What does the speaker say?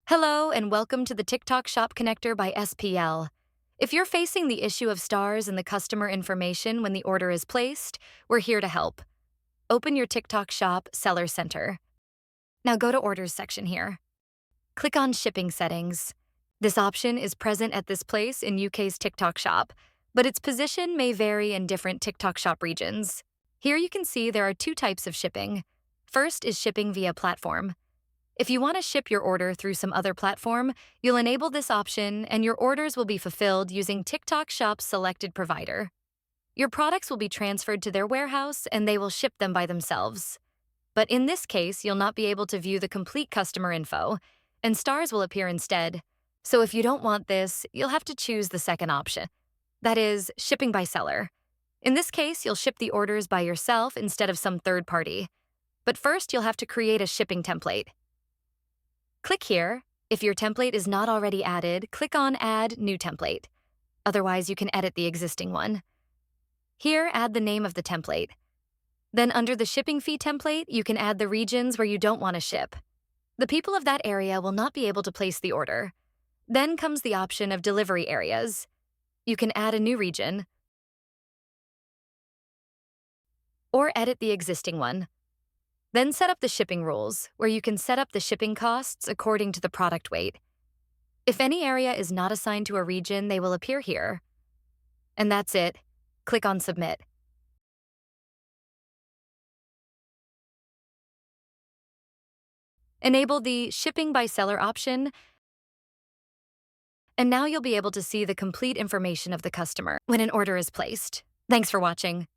Hello, and welcome to the TikTok Shop Connector by SPL. If you're facing the issue of stars in the customer information when the order is placed, we're here to help. Open your TikTok Shop Seller Center. Now go to Orders section here. Click on Shipping Settings. This option is present at this place in UK's TikTok Shop, but its position may vary in different TikTok Shop regions. Here you can see there are two types of shipping. First is shipping via platform. If you want to ship your order through some other platform, you'll enable this option and your orders will be fulfilled using TikTok Shop's selected provider. Your products will be transferred to their warehouse and they will ship them by themselves. But in this case, you'll not be able to view the complete customer info, and stars will appear instead. So if you don't want this, you'll have to choose the second option. That is, shipping by seller. In this case, you'll ship the orders by yourself instead of some third party. But first, you'll have to create a shipping template. Click here. If your template is not already added, click on Add New Template. Otherwise, you can edit the existing one. Here, add the name of the template. Then under the shipping fee template, you can add the regions where you don't want to ship. The people of that area will not be able to place the order. Then comes the option of delivery areas. You can add a new region or edit the existing one. Then set up the shipping rules, where you can set up the shipping costs according to the product weight. If any area is not assigned to a region, they will appear here. And that's it. Click on Submit. Enable the Shipping by Seller option, and now you'll be able to see the complete information of the customer when an order is placed. Thanks for watching.